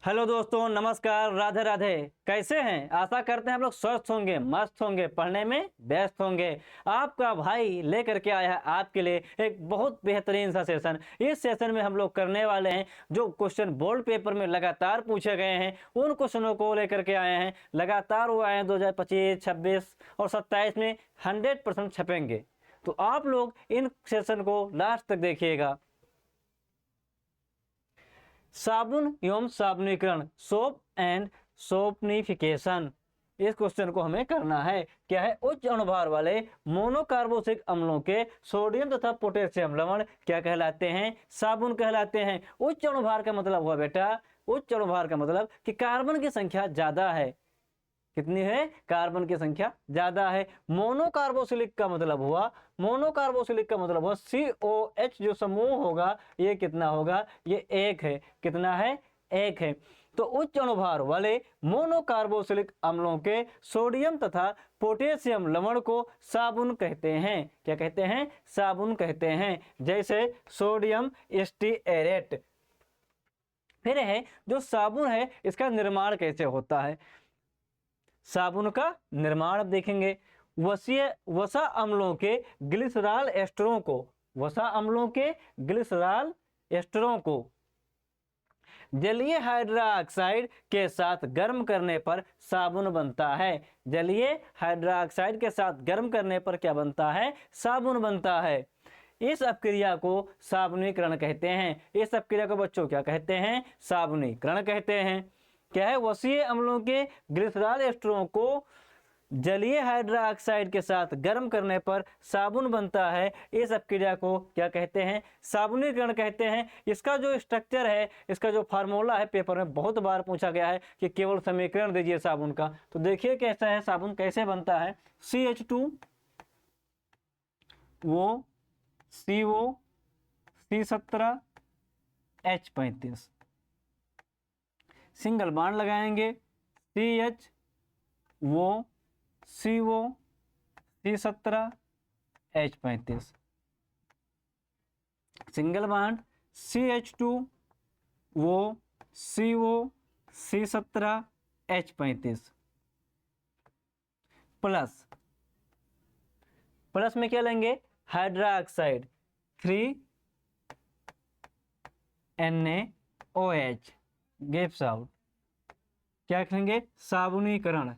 Hello दोस्तों, नमस्कार, राधे राधे। कैसे हैं? आशा करते हैं आप लोग स्वस्थ होंगे, मस्त होंगे, पढ़ने में व्यस्त होंगे। आपका भाई लेकर के आया है आपके लिए एक बहुत बेहतरीन सा सेशन। इस सेशन में हम लोग करने वाले हैं जो क्वेश्चन बोर्ड पेपर में लगातार पूछे गए हैं, उन क्वेश्चनों को लेकर के आए हैं। लगातार वो आए हैं 2025, 26 और 27 में 100% छपेंगे। तो आप लोग इन सेशन को लास्ट तक देखिएगा। साबुन एवं साबुनीकरण, सोप एंड सोपनीफिकेशन, इस क्वेश्चन को हमें करना है। क्या है? उच्च अणुभार वाले मोनोकार्बोक्सिलिक अम्लों के सोडियम तथा पोटेशियम लवण क्या कहलाते हैं? साबुन कहलाते हैं। उच्च अणुभार का मतलब हुआ बेटा, उच्च अणुभार का मतलब कि कार्बन की संख्या ज्यादा है। कितनी है? कार्बन की संख्या ज्यादा है। मोनोकार्बोक्सिलिक का मतलब हुआ, मोनोकार्बोक्सिलिक का मतलब हुआ COH जो समूह होगा ये कितना होगा? ये एक है। कितना है? एक है। तो उच्च अणुभार वाले मोनोकार्बोक्सिलिक अम्लों के सोडियम तथा पोटेशियम लवण को साबुन कहते हैं। क्या कहते हैं? साबुन कहते हैं। जैसे सोडियम स्टीएरेट। फिर है जो साबुन है इसका निर्माण कैसे होता है? साबुन का निर्माण अब देखेंगे। वसा अम्लों के ग्लिसरॉल एस्टरों को, वसा अम्लों के ग्लिसरॉल एस्टरों को जलीय हाइड्रोक्साइड के साथ गर्म करने पर साबुन बनता है। जलीय हाइड्रोक्साइड के साथ गर्म करने पर क्या बनता है? साबुन बनता है। इस अपक्रिया को साबुनीकरण कहते हैं। इस अपक्रिया को बच्चों क्या कहते हैं? साबुनीकरण कहते हैं। क्या है? वसीय अम्लों के ग्लिसरॉल एस्टरों को जलीय हाइड्रोक्साइड के साथ गर्म करने पर साबुन बनता है। इस अपक्रिया को क्या कहते हैं? साबुनीकरण कहते हैं। इसका जो स्ट्रक्चर है, इसका जो फार्मूला है, पेपर में बहुत बार पूछा गया है कि केवल समीकरण दीजिए साबुन का। तो देखिए कैसा है, साबुन कैसे बनता है। CH2 वो CO C17 H35, single bond लगाएंगे। CH वो CO C17 H35, single bond CH2 वो CO C17 H35 plus, plus में क्या लेंगे? Hydroxide 3NaOH gives out. क्या करेंगे? साबुनीकरण।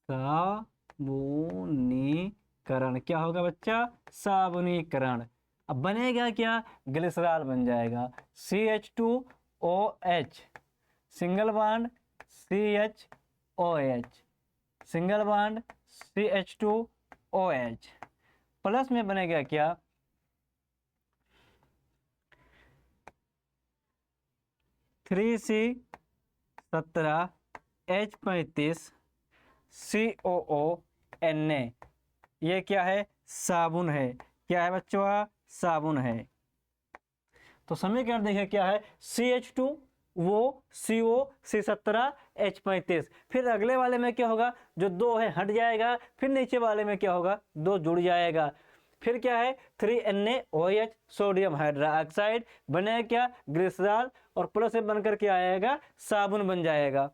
साबुनीकरण क्या होगा बच्चा? साबुनीकरण। अब बनेगा क्या? ग्लिसरॉल बन जाएगा। CH2OH single bond CHOH, single bond CH2OH plus में बनेगा क्या? 3C17H35 COONA। ये क्या है? साबुन है। क्या है बच्चों? साबुन है। तो समीकरण देखिए क्या है। CH2 वो CO C17 H35। फिर अगले वाले में क्या होगा? जो दो है हट जाएगा। फिर नीचे वाले में क्या होगा? दो जुड़ जाएगा। फिर क्या है? 3NaOH सोडियम हाइड्रोक्साइड बनेगा क्या? ग्लिसरॉल। और प्लस से बनकर के आएगा साबुन बन जाएगा।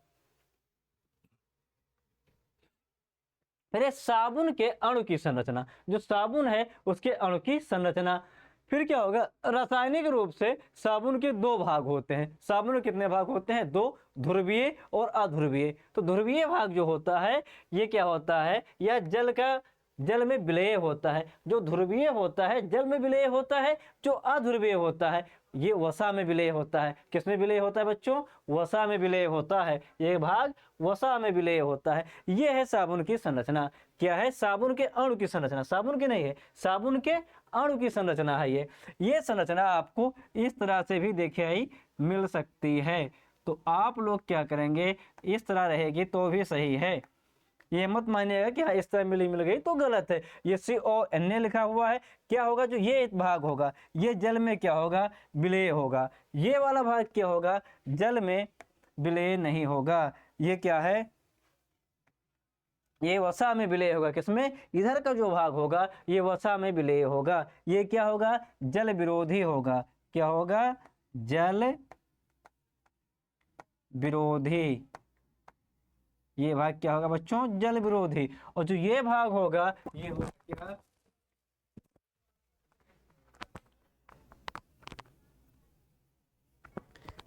फिर साबुन के अणु की संरचना, जो साबुन है उसके अणु की संरचना। फिर क्या होगा? रासायनिक रूप से साबुन के दो भाग होते हैं। साबुन के कितने भाग होते हैं? दो, ध्रुवीय और अध्रुवीय। तो ध्रुवीय भाग जो होता है ये क्या होता है? यह जल में विलेय होता है। जो ध्रुवीय होता है जल में विलेय होता है। जो अध्रुवीय होता है ये वसा में विलेय होता है। किसमें विलेय होता है बच्चों? वसा में विलेय होता है। ये भाग वसा में विलेय होता है। ये है साबुन की संरचना। क्या है? साबुन के अणु की संरचना। साबुन की नहीं है, साबुन के अणु की संरचना है ये संरचना आपको इस तरह से भी देखिए ही मिल सकती है। तो आप लोग क्या करेंगे? इस तरह रहेगी तो भी सही है। ये मत मानिएगा कि हाँ इस तरह मिल गई तो गलत है। ये CONA लिखा हुआ है। क्या होगा? जो ये भाग होगा ये जल में क्या होगा? विलेय होगा। ये वाला भाग क्या होगा? जल में विलेय नहीं होगा। ये क्या है? ये वसा में विलेय होगा। किसमें? इधर का जो भाग होगा ये वसा में विलेय होगा। ये क्या होगा? जल विरोधी होगा। क्या होगा? जल विरोधी। ये भाग क्या होगा बच्चों, जल विरोधी। और जो ये भाग होगा ये होगा क्या,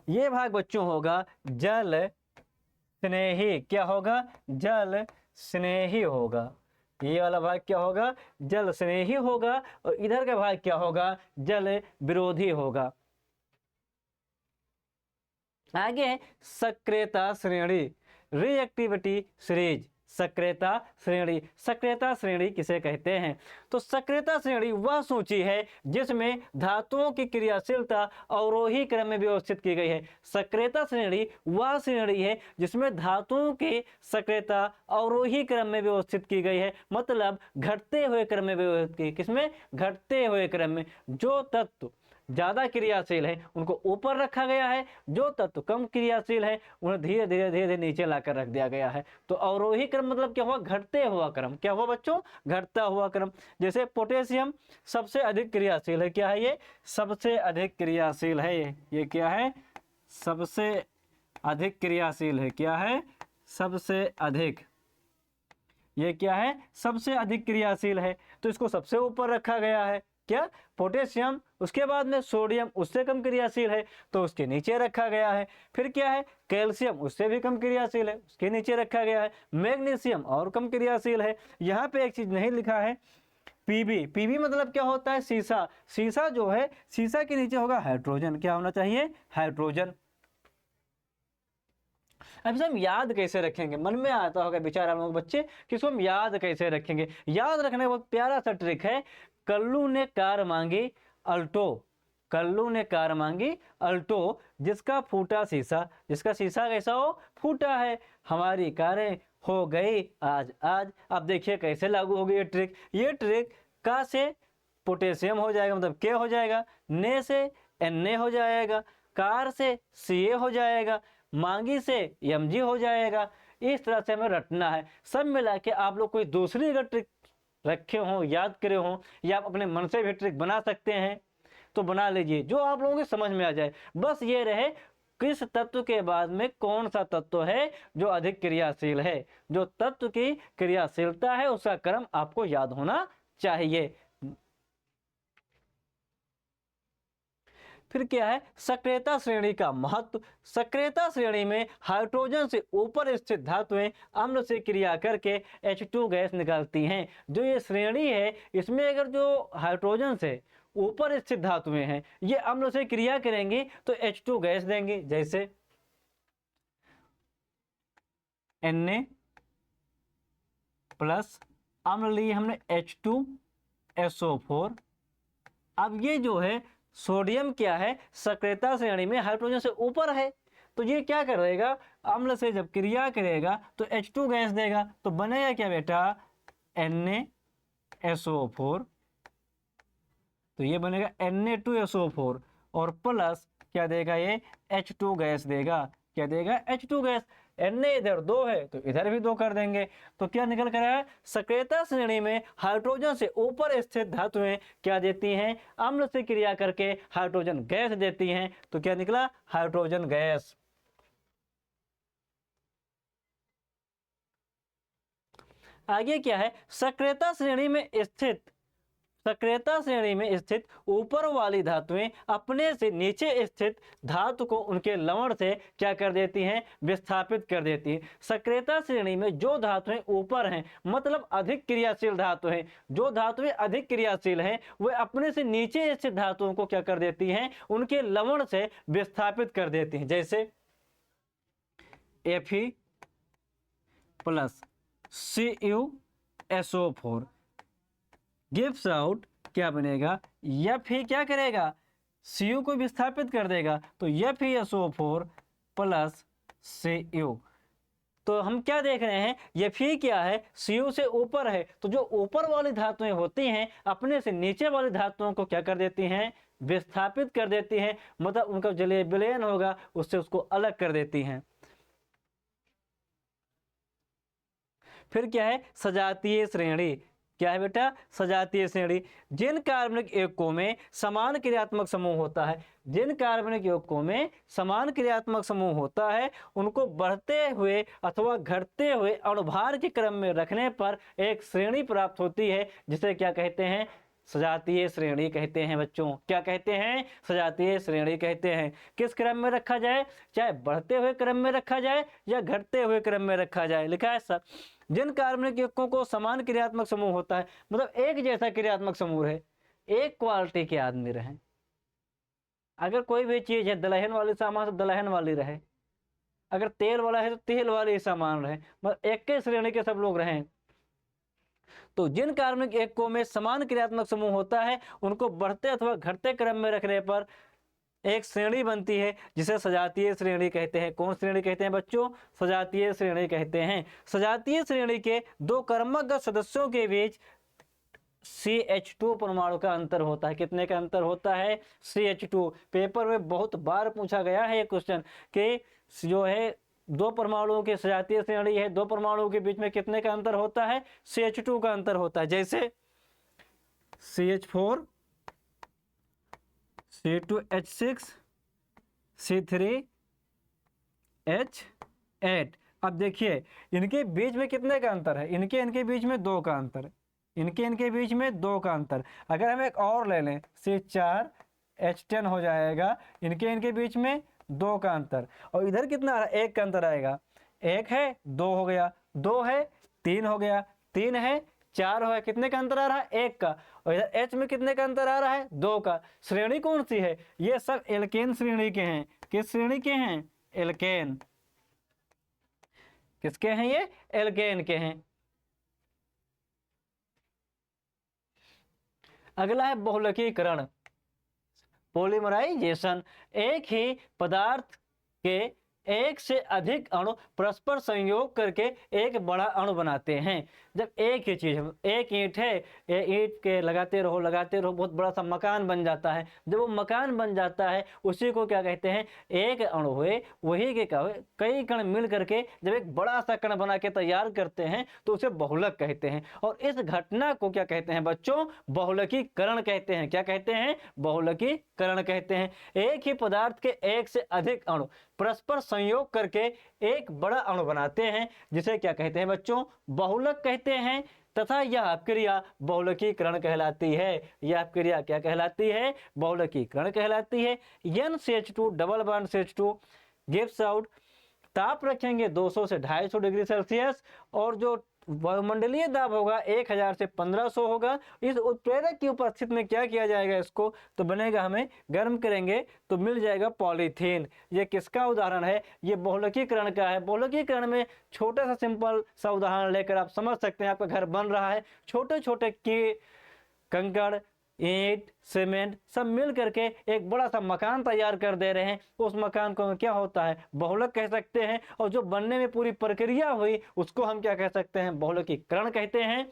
ये भाग बच्चों होगा जल स्नेही। क्या होगा, जल स्नेही होगा। ये वाला भाग क्या होगा, जल स्नेही होगा। और इधर का भाग क्या होगा, जल विरोधी होगा। आगे है सक्रियता श्रेणी, रिएक्टिविटी सीरीज। सक्रियता श्रेणी, सक्रियता श्रेणी किसे कहते हैं, तो सक्रियता श्रेणी वह सूची है जिसमें धातुओं की क्रियाशीलता अवरोही क्रम में व्यवस्थित की गई है। सक्रियता श्रेणी वह श्रेणी है जिसमें धातुओं की सक्रियता अवरोही क्रम में व्यवस्थित की गई है, मतलब घटते हुए क्रम में व्यवस्थित की। किसमें, घटते हुए क्रम में। जो तत्व ज्यादा क्रियाशील है उनको ऊपर रखा गया है, जो तत्व कम क्रियाशील है उन्हें धीरे धीरे धीरे धीरे नीचे लाकर रख दिया गया है। तो अवरोही क्रम मतलब क्या हुआ, घटते हुआ क्रम। क्या हुआ बच्चों, घटता हुआ क्रम। जैसे पोटेशियम सबसे अधिक क्रियाशील है, क्या है ये, सबसे अधिक क्रियाशील है। ये क्या है, सबसे अधिक क्रियाशील है। क्या है, सबसे अधिक। ये क्या है, सबसे अधिक क्रियाशील है, तो इसको सबसे ऊपर रखा गया है। क्या, पोटेशियम। उसके बाद में सोडियम उससे कम क्रियाशील है तो उसके नीचे रखा गया है। फिर क्या है, कैल्शियम उससे भी कम क्रियाशील है, उसके नीचे रखा गया है। मैग्नीशियम और कम क्रियाशील है। यहाँ पे एक चीज नहीं लिखा है, पीबी। पीबी मतलब क्या होता है, सीसा। सीसा जो है, सीसा के नीचे होगा हाइड्रोजन। क्या होना चाहिए, हाइड्रोजन। अब इसे हम याद कैसे रखेंगे, मन में आता होगा विचार आप लोगों बच्चे कि इसको हम याद कैसे रखेंगे। याद रखने का बहुत प्यारा सा ट्रिक है। कल्लू ने कार मांगी अल्टो, कल्लू ने कार मांगी अल्टो, जिसका फूटा शीशा, जिसका शीशा कैसा हो, फूटा है। हमारी कारें हो गई आज आज। अब देखिए कैसे लागू होगी ये ट्रिक। ये ट्रिक का से पोटेशियम हो जाएगा, मतलब के हो जाएगा, ने से एन हो जाएगा, कार से सी हो जाएगा, मांगी से एमजी हो जाएगा। इस तरह से हमें रटना है। सब मिला के आप लोग कोई दूसरी अगर ट्रिक रखे हों, याद करे हों, या आप अपने मन से भी ट्रिक बना सकते हैं तो बना लीजिए, जो आप लोगों के समझ में आ जाए। बस ये रहे किस तत्व के बाद में कौन सा तत्व है जो अधिक क्रियाशील है। जो तत्व की क्रियाशीलता है उसका क्रम आपको याद होना चाहिए। फिर क्या है, सक्रियता श्रेणी का महत्व। सक्रियता श्रेणी में हाइड्रोजन से ऊपर स्थित धातुएं अम्ल से क्रिया करके H2 गैस निकालती हैं। जो ये श्रेणी है इसमें अगर जो हाइड्रोजन से ऊपर स्थित धातुएं हैं ये अम्ल से क्रिया करेंगी तो H2 गैस देंगी। जैसे Na प्लस अम्ल लिए हमने H2SO4। अब ये जो है सोडियम क्या है, सक्रियता श्रेणी में हाइड्रोजन से ऊपर है, तो ये क्या करेगा, अम्ल से जब क्रिया करेगा तो H2 गैस देगा। तो बनेगा क्या बेटा, NaSO4। तो ये बनेगा Na2SO4 और प्लस क्या देगा, ये H2 गैस देगा। क्या देगा, H2 गैस। Na इधर 2 है तो इधर भी 2 कर देंगे। तो क्या निकल कर आया, सक्रियता श्रेणी में हाइड्रोजन से ऊपर स्थित धातुएं क्या देती हैं, अम्ल से क्रिया करके हाइड्रोजन गैस देती हैं। तो क्या निकला, हाइड्रोजन गैस। आगे क्या है, सक्रियता श्रेणी में स्थित, सक्रियता श्रेणी में स्थित ऊपर वाली धातुएं अपने से नीचे स्थित धातु को उनके लवण से क्या कर देती हैं, विस्थापित कर देती हैं। सक्रियता श्रेणी में जो धातुएं ऊपर हैं मतलब अधिक क्रियाशील धातु हैं, जो धातुएं अधिक क्रियाशील हैं वे अपने से नीचे स्थित धातुओं को क्या कर देती हैं, उनके लवण से विस्थापित कर देती हैं। जैसे Fe plus CuSO4 gives out, क्या बनेगा, Fe क्या करेगा, Cu को विस्थापित कर देगा। तो FeSO4 प्लस Cu। तो हम क्या देख रहे हैं, Fe क्या है, Cu से ऊपर है, तो जो ऊपर वाली धातुएं होती हैं अपने से नीचे वाली धातुओं को क्या कर देती हैं, विस्थापित कर देती हैं, मतलब उनका जलीय विलयन होगा उससे उसको अलग कर देती हैं। फिर क्या है, सजातीय श्रेणी। क्या है बेटा? सजातीय श्रेणी। जिन कार्बनिक यौगिकों में समान क्रियात्मक समूह होता है, जिन कार्बनिक यौगिकों में समान क्रियात्मक समूह होता है, उनको बढ़ते हुए अथवा घटते हुए अणुभार के क्रम में रखने पर एक श्रेणी प्राप्त होती है, जिसे क्या कहते हैं? सजातीय श्रेणी कहते हैं बच्चों। क्या कहते हैं? सजातीय श्रेणी कहते हैं। किस क्रम में रखा जाए? चाहे बढ़ते हुए क्रम में रखा जाए या घटते हुए क्रम में रखा जाए। लिखा है सब। जिन कार्बनिक यौगिकों को समान क्रियात्मक समूह होता है, मतलब एक जैसा क्रियात्मक समूह है, एक क्वालिटी के आदमी रहे। अगर कोई भी चीज है दलहन वाली सामान तो दलहन वाली रहे, अगर तेल वाला है तो तेल वाली सामान रहे, मतलब एक ही श्रेणी के सब लोग रहें। तो जिन कार्बनिक यौगिकों में समान क्रियात्मक समूह होता है, उनको बढ़ते अथवा घटते क्रम में रखने पर एक श्रेणी बनती है, जिसे सजातीय श्रेणी कहते हैं। कौन श्रेणी कहते हैं बच्चों? सजातीय श्रेणी कहते हैं। सजातीय श्रेणी के दो क्रमगत सदस्यों के बीच CH2 परमाणु का अंतर होता है। कितने का अंतर होता है? CH2। पेपर में बहुत बार पूछा गया है ये क्वेश्चन कि जो है दो परमाणुओं की सजातीय श्रेणी है, दो परमाणुओं के बीच में कितने का अंतर होता है? CH2 का अंतर होता है। जैसे CH4 C2H6 C3H8। अब देखिए इनके बीच में कितने का अंतर है? इनके बीच में 2 का अंतर है। इनके बीच में 2 का अंतर। अगर हम एक और ले लें C4H10 हो जाएगा। इनके बीच में 2 का अंतर। और इधर कितना आ रहा है? 1 का अंतर आएगा। 1 है 2 हो गया, 2 है 3 हो गया, 3 है 4 हो गया। कितने का अंतर आ रहा है? 1 का। और इधर H में कितने का अंतर आ रहा है? 2 का। श्रेणी कौन सी है? ये सब एल्केन श्रेणी के हैं। किस श्रेणी के हैं? एल्केन। किसके हैं ये? एल्केन के हैं। अगला है बहुलकीकरण, पॉलीमराइजेशन। एक ही पदार्थ के एक से अधिक अणु परस्पर संयोग करके एक बड़ा अणु बनाते हैं। जब एक ही चीज, एक ईंट है, ईंट के लगाते रहो बहुत बड़ा सा मकान बन जाता है। जब वो मकान बन जाता है उसी को क्या कहते हैं? एक अणु हुए, वही के कई कण मिल करके जब एक बड़ा सा कण बना के तैयार करते हैं तो उसे बहुलक कहते हैं। और इस घटना को क्या कहते हैं बच्चों? बहुलकीकरण कहते हैं। क्या कहते हैं? बहुलकीकरण कहते हैं। एक ही पदार्थ के एक से अधिक अणु परस्पर संयोग करके एक बड़ा अणु बनाते हैं, जिसे क्या कहते हैं बच्चों? बहुलक कहते हैं। तथा यह क्रिया बहुलकीकरण कहलाती है। यह क्रिया क्या कहलाती है? बहुलकीकरण कहलाती है। NCH2 double bond CH2 gives out. ताप रखेंगे 200 से 250 डिग्री सेल्सियस और जो वायुमंडलीय दाब होगा 1000 से 1500 होगा। इस उत्प्रेरक की उपस्थिति में क्या किया जाएगा? इसको तो बनेगा, हमें गर्म करेंगे तो मिल जाएगा पॉलीथीन। ये किसका उदाहरण है? ये बहुलकीकरण का है। बहुलकीकरण में छोटा सा सिंपल सा उदाहरण लेकर आप समझ सकते हैं। आपका घर बन रहा है, छोटे छोटे की कंकड़, ईंट, सीमेंट सब मिल करके एक बड़ा सा मकान तैयार कर दे रहे हैं। उस मकान को क्या होता है? बहुलक कह सकते हैं। और जो बनने में पूरी प्रक्रिया हुई उसको हम क्या कह सकते हैं? बहुलकीकरण कहते हैं।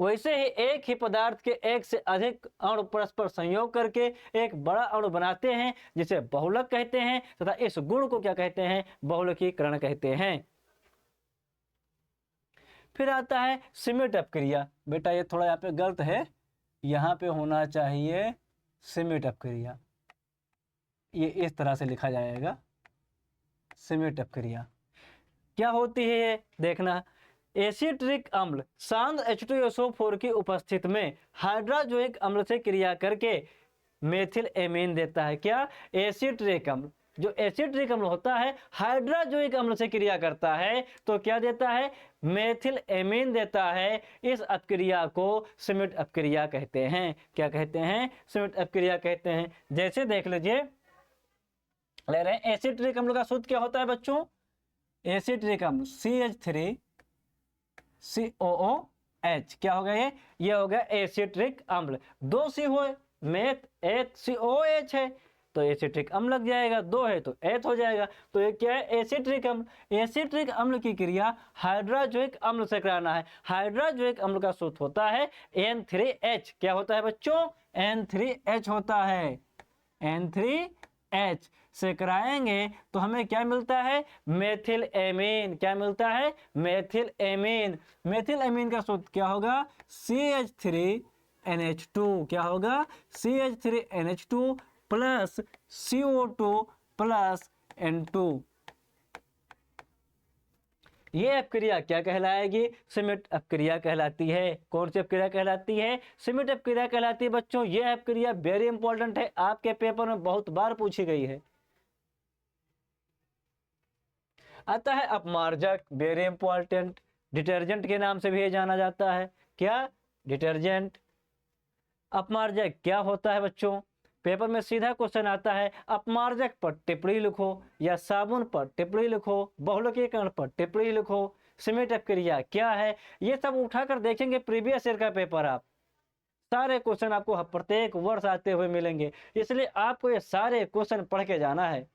वैसे ही एक ही पदार्थ के एक से अधिक अणु परस्पर संयोग करके एक बड़ा अणु बनाते हैं, जिसे बहुलक कहते हैं। तथा इस गुण को क्या कहते हैं? बहुलकीकरण कहते हैं। फिर आता है सिमेट अपक्रिया। बेटा ये थोड़ा यहाँ पे गलत है, यहाँ पे होना चाहिए सिमेट अपक्रिया। ये इस तरह से लिखा जाएगा, सिमेट अपक्रिया। क्या होती है ये देखना। एसिट्रिक अम्ल सांद्र H2SO4 की उपस्थिति में हाइड्रोजोइक अम्ल से क्रिया करके मेथिल एमीन देता है। क्या? एसिट्रिक अम्ल। जो एसिट्रिक अम्ल होता है हाइड्रोजोइक अम्ल से क्रिया करता है तो क्या देता है? मेथिल एमीन देता है। इस अपक्रिया को सिमेट अपक्रिया कहते हैं। क्या कहते हैं? सिमेट अपक्रिया कहते हैं। जैसे देख लीजिए, ले रहे हैं एसिट्रिक अम्ल का सूत्र क्या होता है बच्चों? एसिट्रिक अम्ल CH3COOH। क्या हो गया ये हो गया एसिट्रिक अम्ल। 2 C हुए, मेथ HCOH है तो एसिट्रिक अम्ल लग जाएगा, 2 है तो एथ हो जाएगा। तो ये क्या है? एसिट्रिक अम्ल। एसिट्रिक अम्ल की क्रिया हाइड्रोजोइक अम्ल से कराना है। हाइड्रोजोइक अम्ल का सूत्र होता है N3H। क्या होता है बच्चों? N3H होता है, N3H। H से कराएंगे तो हमें क्या मिलता है, मेथिल एमीन। क्या मिलता है, मेथिल एमीन। मेथिल एमीन का सूत्र क्या होगा, CH3NH2। क्या होगा, CH3NH2 plus CO2 plus N2। ये अपक्रिया क्या कहलाएगी, सिमिट अपक्रिया कहलाती है। कौन सी अपक्रिया कहलाती है, सिमिट अपक्रिया कहलाती है बच्चों। ये अपक्रिया वेरी इंपॉर्टेंट है, आपके पेपर में बहुत बार पूछी गई है। आता है अपमार्जक, वेरी इंपॉर्टेंट, डिटर्जेंट के नाम से भी जाना जाता है। क्या, डिटर्जेंट। अपमार्जक क्या होता है बच्चों, पेपर में सीधा क्वेश्चन आता है, अपमार्जक पर टिप्पणी लिखो या साबुन पर टिप्पणी लिखो, बहुलकीकरण पर टिप्पणी लिखो, सिमिट अपक्रिया क्या है, ये सब उठाकर देखेंगे प्रीवियस ईयर का पेपर। आप सारे क्वेश्चन आपको प्रत्येक वर्ष आते हुए मिलेंगे, इसलिए आपको ये सारे क्वेश्चन पढ़ के जाना है।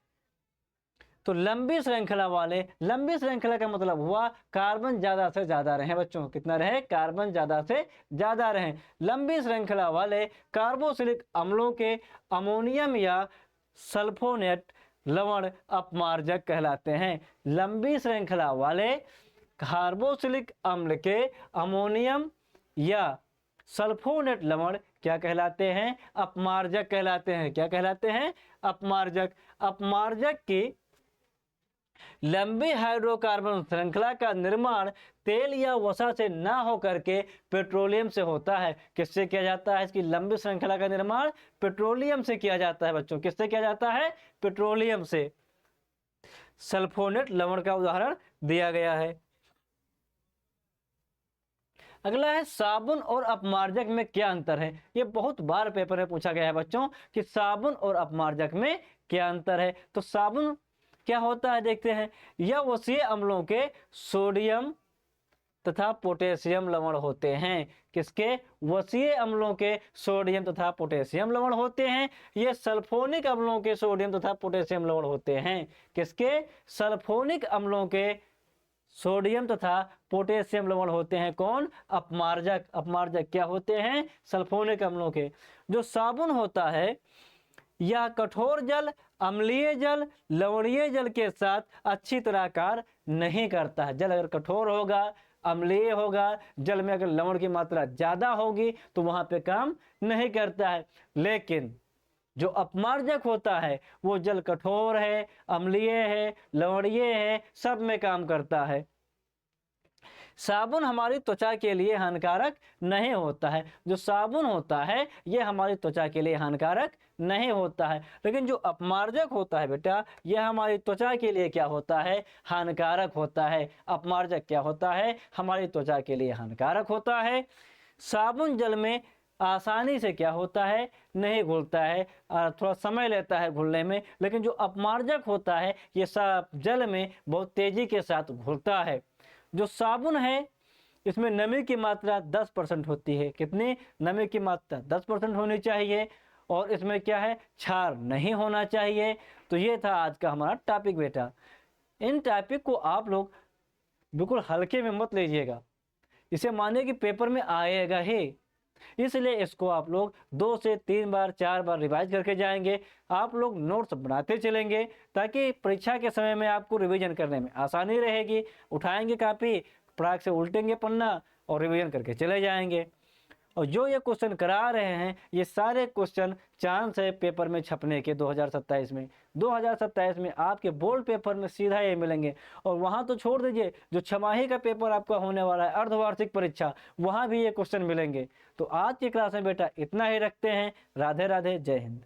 तो लंबी श्रृंखला वाले, लंबी श्रृंखला का मतलब हुआ कार्बन ज्यादा से ज्यादा रहे बच्चों। कितना रहे, कार्बन ज्यादा से ज्यादा रहे। लंबी श्रृंखला वाले कार्बोक्सिलिक अम्लों के अमोनियम या सल्फोनेट लवण अपमार्जक कहलाते हैं। लंबी श्रृंखला वाले कार्बोक्सिलिक अम्ल के अमोनियम या सल्फोनेट लवण क्या कहलाते हैं, अपमार्जक कहलाते हैं। क्या कहलाते हैं, अपमार्जक। अपमार्जक की लंबी हाइड्रोकार्बन श्रृंखला का निर्माण तेल या वसा से ना होकर के पेट्रोलियम से होता है। किससे किया जाता है, इसकी लंबी श्रृंखला का निर्माण पेट्रोलियम से किया जाता है बच्चों। किससे किया जाता है, पेट्रोलियम से। सल्फोनेट लवण का उदाहरण दिया गया है। अगला है साबुन और अपमार्जक में क्या अंतर है। ये बहुत बार पेपर में पूछा गया है बच्चों कि साबुन और अपमार्जक में क्या अंतर है। तो साबुन क्या होता है देखते हैं, यह वसीय अम्लों के सोडियम तथा पोटेशियम लवण होते हैं। किसके, वसीय अम्लों के सोडियम तथा पोटेशियम लवण होते हैं। ये सल्फोनिक अम्लों के सोडियम तथा पोटेशियम लवण होते हैं। किसके, सल्फोनिक अम्लों के सोडियम तथा पोटेशियम लवण होते हैं। कौन, अपमार्जक। अपमार्जक क्या होते हैं, सल्फोनिक अम्लों के। जो साबुन होता है यह कठोर जल, अम्लीय जल, लवणीय जल के साथ अच्छी तरह कार्य नहीं करता है। जल अगर कठोर होगा, अम्लीय होगा, जल में अगर लवण की मात्रा ज्यादा होगी तो वहां पे काम नहीं करता है। लेकिन जो अपमार्जक होता है वो जल कठोर है, अम्लीय है, लवणीय है, सब में काम करता है। साबुन हमारी त्वचा के लिए हानिकारक नहीं होता है। जो साबुन होता है ये हमारी त्वचा के लिए हानिकारक नहीं होता है, लेकिन जो अपमार्जक होता है बेटा यह हमारी त्वचा के लिए क्या होता है, हानिकारक होता है। अपमार्जक क्या होता है, हमारी त्वचा के लिए हानिकारक होता है। साबुन जल में आसानी से क्या होता है, नहीं घुलता है, थोड़ा समय लेता है घुलने में। लेकिन जो अपमार्जक होता है ये जल में बहुत तेजी के साथ घुलता है। जो साबुन है इसमें नमी की मात्रा 10% होती है। कितनी, नमी की मात्रा 10% होनी चाहिए। और इसमें क्या है, क्षार नहीं होना चाहिए। तो ये था आज का हमारा टॉपिक बेटा। इन टॉपिक को आप लोग बिल्कुल हल्के में मत लीजिएगा, इसे मानिए कि पेपर में आएगा ही, इसलिए इसको आप लोग 2 से 3 बार 4 बार रिवाइज करके जाएंगे। आप लोग नोट्स बनाते चलेंगे ताकि परीक्षा के समय में आपको रिवीजन करने में आसानी रहेगी। उठाएंगे कापी, पराग से उल्टेंगे पन्ना और रिवीजन करके चले जाएंगे। और जो ये क्वेश्चन करा रहे हैं ये सारे क्वेश्चन चांस है पेपर में छपने के 2027 में। 2027 में आपके बोर्ड पेपर में सीधा ये मिलेंगे। और वहाँ तो छोड़ दीजिए, जो छमाही का पेपर आपका होने वाला है, अर्धवार्षिक परीक्षा, वहाँ भी ये क्वेश्चन मिलेंगे। तो आज की क्लास में बेटा इतना ही रखते हैं। राधे राधे, जय हिंद।